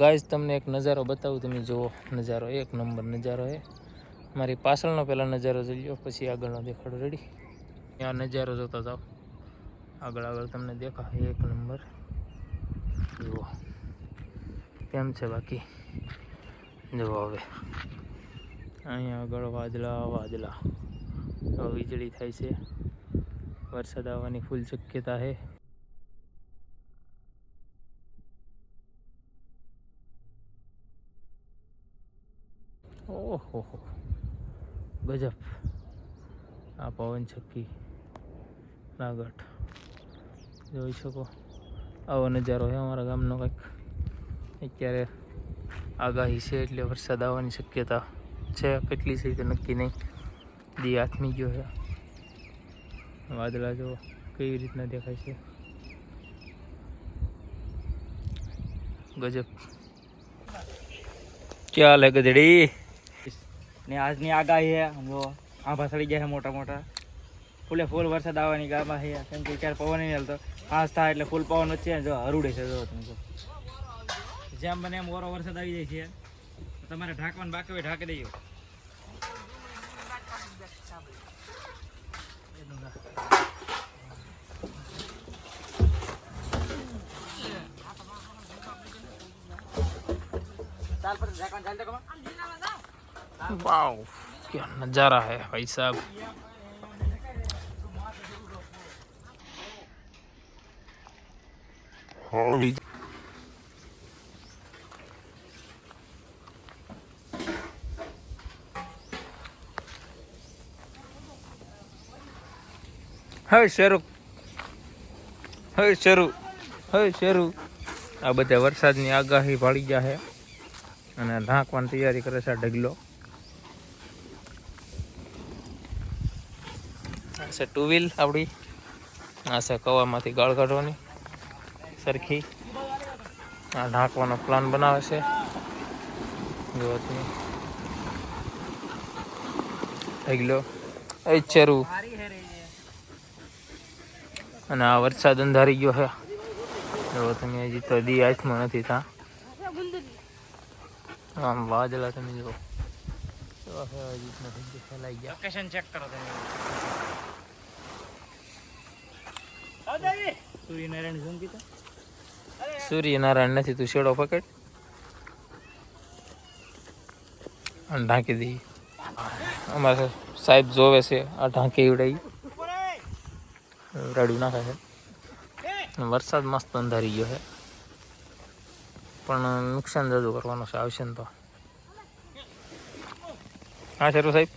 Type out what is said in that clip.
Guys તમને એક નજારો બતાવું, તમે જુઓ નજારો એક નંબર નજારો છે. મારી પાછળનો પહેલા નજારો જોઈ લો, પછી આગળનો દેખાડો. રેડી? આ નજારો જોતા જાઓ, આગળ તમને દેખાય એક નંબર. જુઓ કેમ છે બાકી. જુઓ હવે અહીંયા આગળ વાદળા વીજળી થાય છે. વરસાદ આવવાની ફૂલ શક્યતા છે. ઓહો ગજબ. આ પવન ચક્કી નાગઠ જોઈ શકો. આવો નજારો છે અમારા ગામનો. કંઈક અત્યારે આગાહી છે એટલે વરસાદ આવવાની શક્યતા છે. કેટલી છે તે નક્કી નહીં. દી આથમી ગયો છે. વાદળા જો કેવી રીતના દેખાય છે. ગજબ. ક્યાં લે ગધડી ને આજની આગાહી છે. જો આંભા સડી ગયા છે મોટા મોટા. ફૂલે ફૂલ વરસાદ આવવાની ગામમાં છે. કેમ કે ક્યારે પવન નહીં હાલતો. ફાસ થાય એટલે ફૂલ પવન વચ્ચે જો હરુડે છે. જો તમે જેમ બને એમ ઓરો વરસાદ આવી જાય છે. તમારે ઢાંકવાનું બાકી હોય ઢાંકી દઈએ. वाओ क्या नज़ारा है भाई साहब. શરૂ આ બધા વરસાદની આગાહી ભાળી ગયા છે અને ઢાંકવાની તૈયારી કરે છે. ઢગલો આ છે ટુ વ્હીલ આપણી. આ છે કવામાંથી ગાળ કાઢવાની સરખી. આ ઢાંકવાનો પ્લાન બનાવે છે. જો તમે ઢગલો શરૂ. અને આ વરસાદ અંધારી ગયો છે. જો તમે હજી તો દી હાથમાં નથી. ત્યાં આમ વાદળા તમે જુઓ ફેલાઈ ગયા. લોકેશન ચેક કરો તમે. સૂર્યનારાયણ ઝૂમ કીધા. સૂર્યનારાયણ નથી, તું શેડો પકડ અને ઢાંકી દઈ. અમારે સાહેબ જોવે છે. આ ઢાંકી ઉડાઈ રડ્યું નાખે છે. વરસાદ મસ્ત અંધારી ગયો છે પણ નુકસાન જાજુ કરવાનું છે. આવશે ને તો. હા શરૂ સાહેબ.